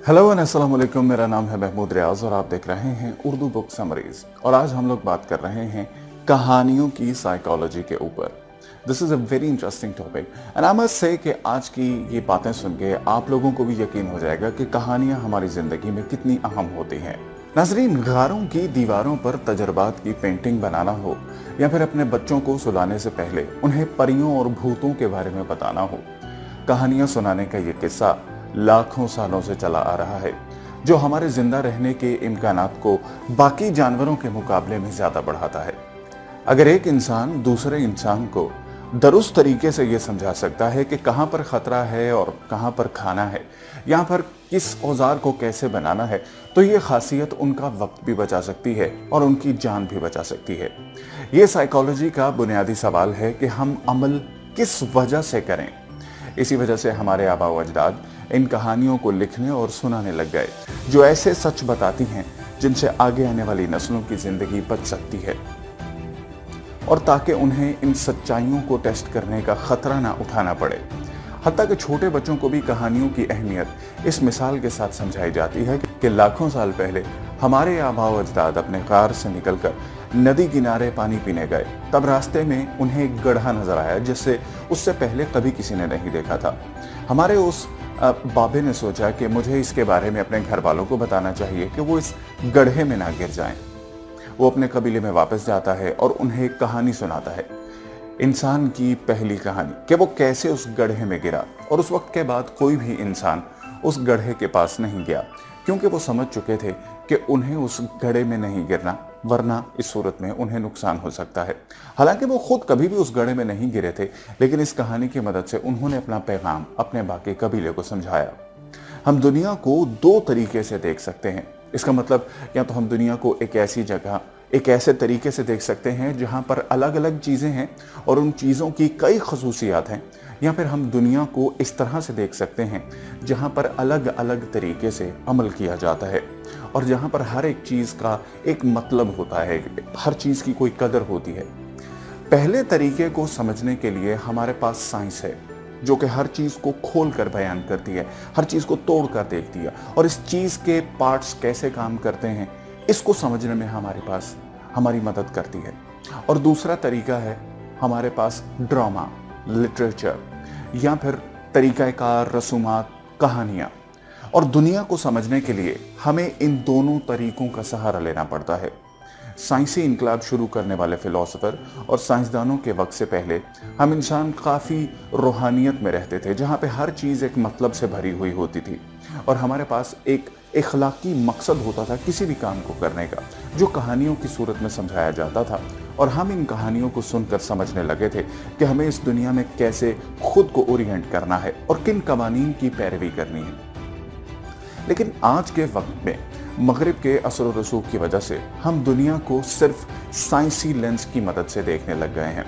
Hello and अस्सलाम वालेकुम। मेरा नाम है महमूद रियाज और आप देख रहे हैं उर्दू बुक समरीज। और आज हम लोग बात कर रहे हैं कहानियों की साइकोलॉजी के ऊपर। This is a very interesting topic and I must say कि आज की ये बातें सुन के आप लोगों को भी यकीन हो जाएगा कि कहानियाँ हमारी ज़िंदगी में कितनी अहम होती हैं। नाज़रीन, गारों की दीवारों पर तजर्बात की पेंटिंग बनाना हो या फिर अपने बच्चों को सुलाने से पहले उन्हें परियों और भूतों के बारे में बताना हो, कहानियाँ सुनाने का ये किस्सा लाखों सालों से चला आ रहा है, जो हमारे जिंदा रहने के इम्कानात को बाकी जानवरों के मुकाबले में ज्यादा बढ़ाता है। अगर एक इंसान दूसरे इंसान को दुरुस्त तरीके से ये समझा सकता है कि कहाँ पर खतरा है और कहाँ पर खाना है, यहाँ पर किस औजार को कैसे बनाना है, तो ये खासियत उनका वक्त भी बचा सकती है और उनकी जान भी बचा सकती है। ये साइकोलॉजी का बुनियादी सवाल है कि हम अमल किस वजह से करें। इसी वजह से हमारे आबा व अजदाद इन कहानियों को लिखने और सुनाने लग गए, जो ऐसे सच बताती हैं जिनसे आगे आने वाली नस्लों की जिंदगी बच सकती है, और ताकि उन्हें इन सच्चाइयों को टेस्ट करने का खतरा ना उठाना पड़े। हत्ता कि छोटे बच्चों को भी कहानियों की अहमियत इस मिसाल के साथ समझाई जाती है कि लाखों साल पहले हमारे आबा व अजदाद अपने कार से निकलकर नदी किनारे पानी पीने गए। तब रास्ते में उन्हें एक गड्ढा नजर आया जिससे उससे पहले कभी किसी ने नहीं देखा था। हमारे उस बाबे ने सोचा कि मुझे इसके बारे में अपने घर वालों को बताना चाहिए कि वो इस गड्ढे में ना गिर जाएं। वो अपने कबीले में वापस जाता है और उन्हें एक कहानी सुनाता है, इंसान की पहली कहानी, कि वो कैसे उस गड्ढे में गिरा। और उस वक्त के बाद कोई भी इंसान उस गड्ढे के पास नहीं गया, क्योंकि वो समझ चुके थे कि उन्हें उस गड्ढे में नहीं गिरना, वरना इस सूरत में उन्हें नुकसान हो सकता है। हालांकि वो खुद कभी भी उस गड्ढे में नहीं गिरे थे, लेकिन इस कहानी की मदद से उन्होंने अपना पैगाम अपने बाकी कबीले को समझाया। हम दुनिया को दो तरीके से देख सकते हैं। इसका मतलब या तो हम दुनिया को एक ऐसी जगह, एक ऐसे तरीके से देख सकते हैं जहां पर अलग अलग चीज़ें हैं और उन चीज़ों की कई खसूसियात हैं, या फिर हम दुनिया को इस तरह से देख सकते हैं जहां पर अलग अलग तरीके से अमल किया जाता है और जहां पर हर एक चीज़ का एक मतलब होता है, हर चीज़ की कोई कदर होती है। पहले तरीके को समझने के लिए हमारे पास साइंस है, जो कि हर चीज़ को खोल कर बयान करती है, हर चीज़ को तोड़ कर देखती है और इस चीज़ के पार्ट्स कैसे काम करते हैं इसको समझने में हमारी मदद करती है। और दूसरा तरीका है हमारे पास ड्रामा, लिटरेचर, या फिर तरीक़ाकार, रसूमात, कहानियाँ। और दुनिया को समझने के लिए हमें इन दोनों तरीकों का सहारा लेना पड़ता है। साइंसी इनकलाब शुरू करने वाले फिलोसोफर और साइंसदानों के वक्त से पहले हम इंसान काफ़ी रूहानियत में रहते थे, जहाँ पे हर चीज़ एक मतलब से भरी हुई होती थी और हमारे पास एक इखलाकी मकसद होता था किसी भी काम को करने का, जो कहानियों की सूरत में समझाया जाता था। और हम इन कहानियों को सुनकर समझने लगे थे कि हमें इस दुनिया में कैसे खुद को ओरिएंट करना है और किन कवानीन की पैरवी करनी है। लेकिन आज के वक्त में मगरिब के असर और रसूख की वजह से हम दुनिया को सिर्फ साइंसी लेंस की मदद से देखने लग गए हैं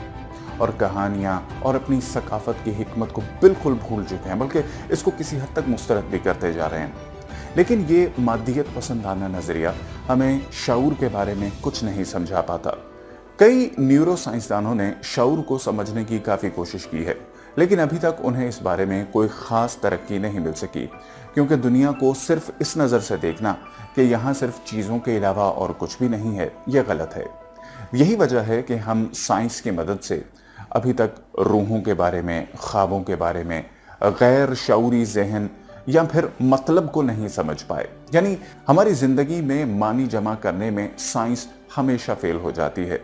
और कहानियाँ और अपनी सकाफत की हिकमत को बिल्कुल भूल चुके हैं, बल्कि इसको किसी हद तक मुस्तरद भी करते जा रहे हैं। लेकिन ये मादियत पसंदाना नज़रिया हमें शऊर के बारे में कुछ नहीं समझा पाता। कई न्यूरो साइंसदानों ने शऊर को समझने की काफ़ी कोशिश की है, लेकिन अभी तक उन्हें इस बारे में कोई ख़ास तरक्की नहीं मिल सकी, क्योंकि दुनिया को सिर्फ इस नज़र से देखना कि यहाँ सिर्फ चीज़ों के अलावा और कुछ भी नहीं है, यह गलत है। यही वजह है कि हम साइंस की मदद से अभी तक रूहों के बारे में, ख्वाबों के बारे में, गैर शऊरी जहन या फिर मतलब को नहीं समझ पाए। यानी हमारी ज़िंदगी में मानी जमा करने में साइंस हमेशा फेल हो जाती है।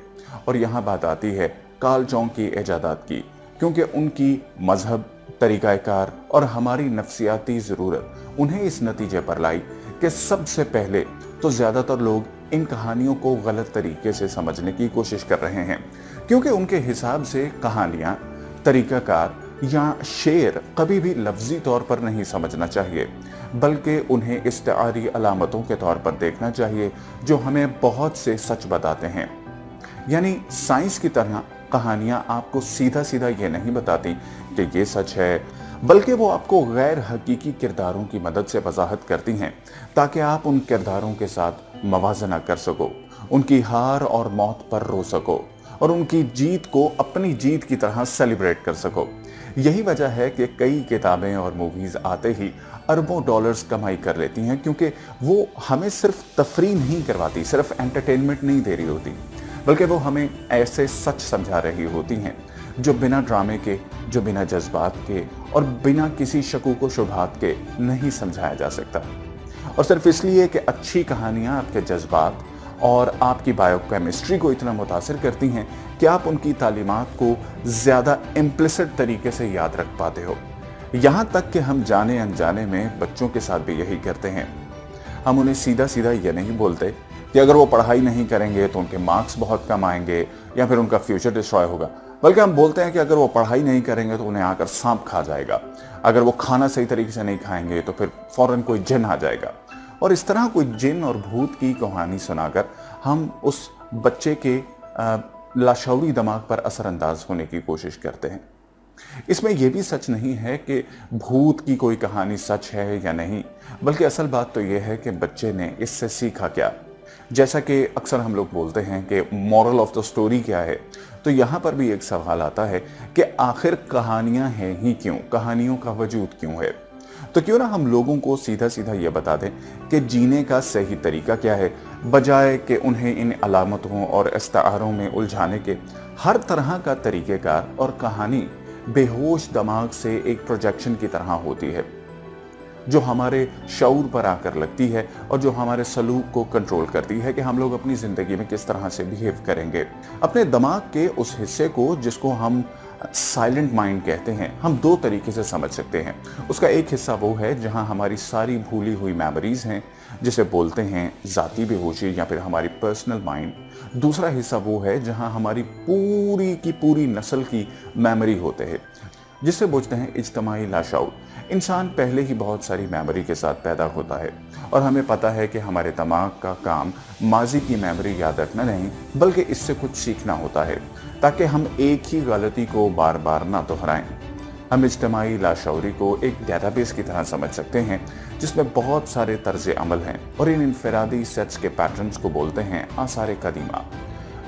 और यहाँ बात आती है कार्ल जॉन्ग की इजादात की, क्योंकि उनकी मजहब, तरीक़ाकार और हमारी नफ्सियाती ज़रूरत उन्हें इस नतीजे पर लाई कि सबसे पहले तो ज़्यादातर लोग इन कहानियों को गलत तरीके से समझने की कोशिश कर रहे हैं, क्योंकि उनके हिसाब से कहानियाँ, तरीक़ाकार या शेर कभी भी लफ्ज़ी तौर पर नहीं समझना चाहिए, बल्कि उन्हें इस्तिआरी अलामतों के तौर पर देखना चाहिए जो हमें बहुत से सच बताते हैं। यानी साइंस की तरह कहानियाँ आपको सीधा सीधा ये नहीं बताती कि ये सच है, बल्कि वो आपको गैर हकीकी किरदारों की मदद से वजाहत करती हैं ताकि आप उन किरदारों के साथ मवाजना कर सको, उनकी हार और मौत पर रो सको और उनकी जीत को अपनी जीत की तरह सेलिब्रेट कर सको। यही वजह है कि कई किताबें और मूवीज आते ही अरबों डॉलर्स कमाई कर लेती हैं, क्योंकि वो हमें सिर्फ तफरीह नहीं करवाती, सिर्फ एंटरटेनमेंट नहीं दे रही होती, बल्कि वो हमें ऐसे सच समझा रही होती हैं जो बिना ड्रामे के, जो बिना जज्बात के और बिना किसी शकूक व शुबहात के नहीं समझाया जा सकता। और सिर्फ इसलिए कि अच्छी कहानियाँ आपके जज्बात और आपकी बायोकेमिस्ट्री को इतना मुतासिर करती हैं कि आप उनकी तालीमात को ज़्यादा इम्प्लिसिट तरीके से याद रख पाते हो। यहाँ तक कि हम जाने अनजाने में बच्चों के साथ भी यही करते हैं। हम उन्हें सीधा सीधा ये नहीं बोलते कि अगर वो पढ़ाई नहीं करेंगे तो उनके मार्क्स बहुत कम आएंगे या फिर उनका फ्यूचर डिस्ट्रॉय होगा, बल्कि हम बोलते हैं कि अगर वो पढ़ाई नहीं करेंगे तो उन्हें आकर सांप खा जाएगा, अगर वो खाना सही तरीके से नहीं खाएंगे तो फिर फौरन कोई जिन आ जाएगा। और इस तरह कोई जिन और भूत की कहानी सुनाकर हम उस बच्चे के लाशऊरी दिमाग पर असरअंदाज होने की कोशिश करते हैं। इसमें यह भी सच नहीं है कि भूत की कोई कहानी सच है या नहीं, बल्कि असल बात तो यह है कि बच्चे ने इससे सीखा क्या। जैसा कि अक्सर हम लोग बोलते हैं कि मॉरल ऑफ द स्टोरी क्या है, तो यहाँ पर भी एक सवाल आता है कि आखिर कहानियाँ हैं ही क्यों, कहानियों का वजूद क्यों है। तो क्यों ना हम लोगों को सीधा सीधा ये बता दें कि जीने का सही तरीका क्या है, बजाय कि उन्हें इन अलामतों और इस्तारों में उलझाने के। हर तरह का तरीक़ेकार और कहानी बेहोश दिमाग से एक प्रोजेक्शन की तरह होती है जो हमारे शऊर पर आकर लगती है और जो हमारे सलूक को कंट्रोल करती है कि हम लोग अपनी ज़िंदगी में किस तरह से बिहेव करेंगे। अपने दिमाग के उस हिस्से को जिसको हम साइलेंट माइंड कहते हैं, हम दो तरीके से समझ सकते हैं। उसका एक हिस्सा वो है जहां हमारी सारी भूली हुई मेमोरीज हैं, जिसे बोलते हैं ज़ाती बेहोशी या फिर हमारी पर्सनल माइंड। दूसरा हिस्सा वो है जहां हमारी पूरी की पूरी नस्ल की मेमोरी होते हैं, जिसे बोलते हैं इज्तिमाई लाशऊर। इंसान पहले ही बहुत सारी मेमोरी के साथ पैदा होता है और हमें पता है कि हमारे दिमाग का काम माजी की मेमोरी याद रखना नहीं, बल्कि इससे कुछ सीखना होता है ताकि हम एक ही गलती को बार बार ना दोहराएं। हम इज्तिमाई लाशऊरी को एक डेटाबेस की तरह समझ सकते हैं जिसमें बहुत सारे तर्ज अमल हैं और इन इनफरादी सेट्स के पैटर्न्स को बोलते हैं आसार कदीमा।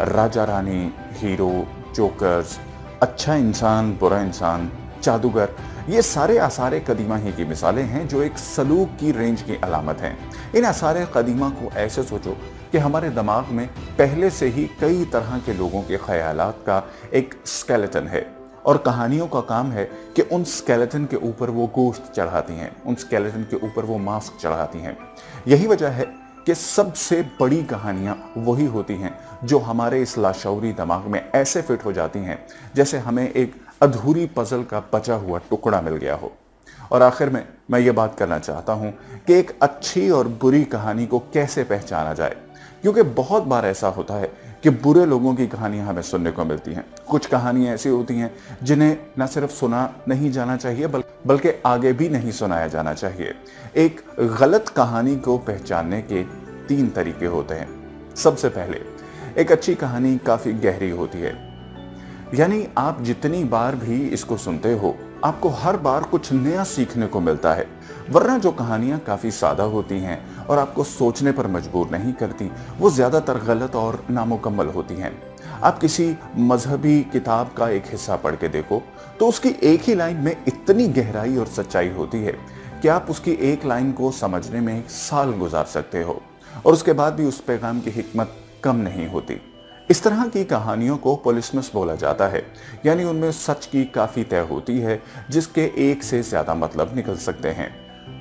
राजा रानी, हीरो, जोकर्स, अच्छा इंसान, बुरा इंसान, जादूगर, ये सारे आसार कदीमा ही की मिसालें हैं जो एक सलूक की रेंज की अलामत हैं। इन आसार कदीमा को ऐसे सोचो कि हमारे दिमाग में पहले से ही कई तरह के लोगों के ख्यालात का एक स्केलेटन है और कहानियों का काम है कि उन स्केलेटन के ऊपर वो गोश्त चढ़ाती हैं, उन स्केलेटन के ऊपर वो मास्क चढ़ाती हैं। यही वजह है कि सबसे बड़ी कहानियाँ वही होती हैं जो हमारे इस लाशऊरी दिमाग में ऐसे फिट हो जाती हैं जैसे हमें एक अधूरी पजल का बचा हुआ टुकड़ा मिल गया हो। और आखिर में मैं ये बात करना चाहता हूँ कि एक अच्छी और बुरी कहानी को कैसे पहचाना जाए, क्योंकि बहुत बार ऐसा होता है कि बुरे लोगों की कहानियां हमें सुनने को मिलती हैं। कुछ कहानियां ऐसी होती हैं जिन्हें न सिर्फ सुना नहीं जाना चाहिए बल्कि आगे भी नहीं सुनाया जाना चाहिए। एक गलत कहानी को पहचानने के 3 तरीके होते हैं। सबसे पहले, एक अच्छी कहानी काफ़ी गहरी होती है, यानी आप जितनी बार भी इसको सुनते हो आपको हर बार कुछ नया सीखने को मिलता है। वरना जो कहानियाँ काफ़ी सादा होती हैं और आपको सोचने पर मजबूर नहीं करती, वो ज़्यादातर गलत और नामुकम्मल होती हैं। आप किसी मजहबी किताब का एक हिस्सा पढ़ के देखो तो उसकी एक ही लाइन में इतनी गहराई और सच्चाई होती है कि आप उसकी एक लाइन को समझने में साल गुजार सकते हो और उसके बाद भी उस पैगाम की हिकमत कम नहीं होती। इस तरह की कहानियों को पोलिसमस बोला जाता है, यानी उनमें सच की काफ़ी तय होती है जिसके एक से ज़्यादा मतलब निकल सकते हैं।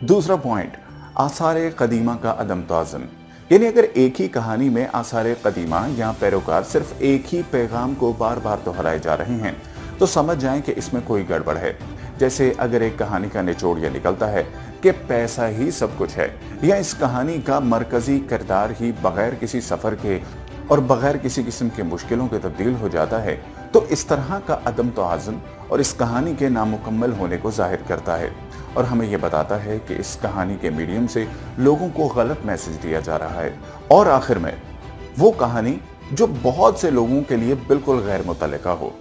दूसरा पॉइंट, आसार कदीमा का अदम तवाज़ुन, यानी अगर एक ही कहानी में आसार कदीमा या पैरोकार सिर्फ एक ही पैगाम को बार बार दोहराए जा रहे हैं तो समझ जाएं कि इसमें कोई गड़बड़ है। जैसे अगर एक कहानी का निचोड़ यह निकलता है कि पैसा ही सब कुछ है, या इस कहानी का मरकजी किरदार ही बगैर किसी सफ़र के और बगैर किसी किस्म के मुश्किलों के तब्दील हो जाता है, तो इस तरह का अदम तवाज़ुन और इस कहानी के नामुकम्मल होने को जाहिर करता है और हमें यह बताता है कि इस कहानी के मीडियम से लोगों को गलत मैसेज दिया जा रहा है। और आखिर में वो कहानी जो बहुत से लोगों के लिए बिल्कुल गैर मुतल्लिका हो,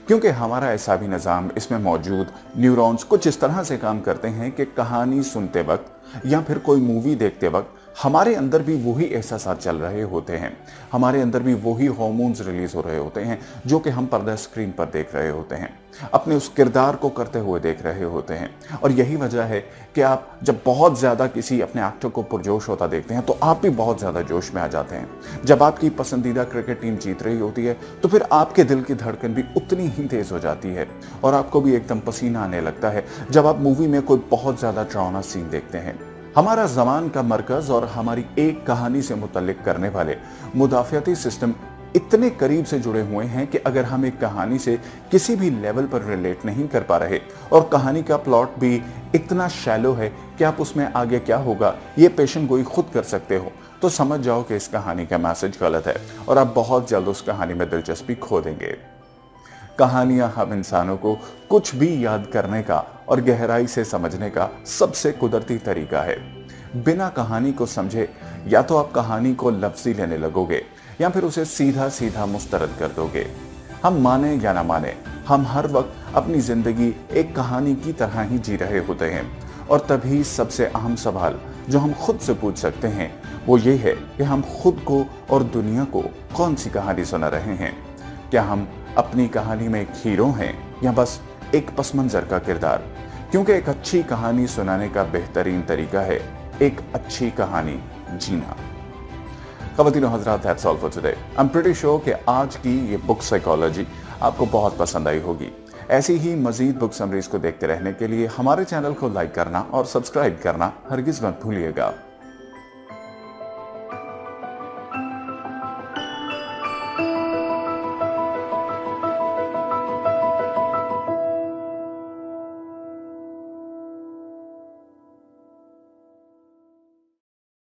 क्योंकि हमारा एसाबी निज़ाम, इसमें मौजूद न्यूरॉन्स कुछ इस तरह से काम करते हैं कि कहानी सुनते वक्त या फिर कोई मूवी देखते वक्त हमारे अंदर भी वही एहसास चल रहे होते हैं, हमारे अंदर भी वही हार्मोन्स रिलीज हो रहे होते हैं जो कि हम पर्दा स्क्रीन पर देख रहे होते हैं, अपने उस किरदार को करते हुए देख रहे होते हैं। और यही वजह है कि आप जब बहुत ज़्यादा किसी अपने एक्टर को पुरजोश होता देखते हैं तो आप भी बहुत ज़्यादा जोश में आ जाते हैं। जब आपकी पसंदीदा क्रिकेट टीम जीत रही होती है तो फिर आपके दिल की धड़कन भी उतनी ही तेज़ हो जाती है और आपको भी एकदम पसीना आने लगता है जब आप मूवी में कोई बहुत ज़्यादा डरावना सीन देखते हैं। हमारा ज़मान का मरकज़ और हमारी एक कहानी से मुतल्लिक करने वाले मुदाफ़ियाती सिस्टम इतने करीब से जुड़े हुए हैं कि अगर हम एक कहानी से किसी भी लेवल पर रिलेट नहीं कर पा रहे और कहानी का प्लॉट भी इतना शैलो है कि आप उसमें आगे क्या होगा ये पेशन गोई खुद कर सकते हो, तो समझ जाओ कि इस कहानी का मैसेज गलत है और आप बहुत जल्द उस कहानी में दिलचस्पी खो देंगे। कहानियां हम इंसानों को कुछ भी याद करने का और गहराई से समझने का सबसे कुदरती तरीका है। बिना कहानी को समझे या तो आप कहानी को लफ्ज़ी लेने लगोगे या फिर उसे सीधा सीधा मुस्तरद कर दोगे। हम माने या ना माने, हम हर वक्त अपनी जिंदगी एक कहानी की तरह ही जी रहे होते हैं और तभी सबसे अहम सवाल जो हम खुद से पूछ सकते हैं वो ये है कि हम खुद को और दुनिया को कौन सी कहानी सुना रहे हैं। क्या हम अपनी कहानी में एक हीरो हैं या बस एक पस मंजर का किरदार? क्योंकि एक अच्छी कहानी सुनाने का बेहतरीन तरीका है एक अच्छी कहानी जीना। ख़वातीनो हज़रात, that's all for today. I am pretty sure कि आज की ये बुक साइकोलॉजी आपको बहुत पसंद आई होगी। ऐसी ही मज़ीद बुक समरीज को देखते रहने के लिए हमारे चैनल को लाइक करना और सब्सक्राइब करना हरगिज़ मत भूलिएगा।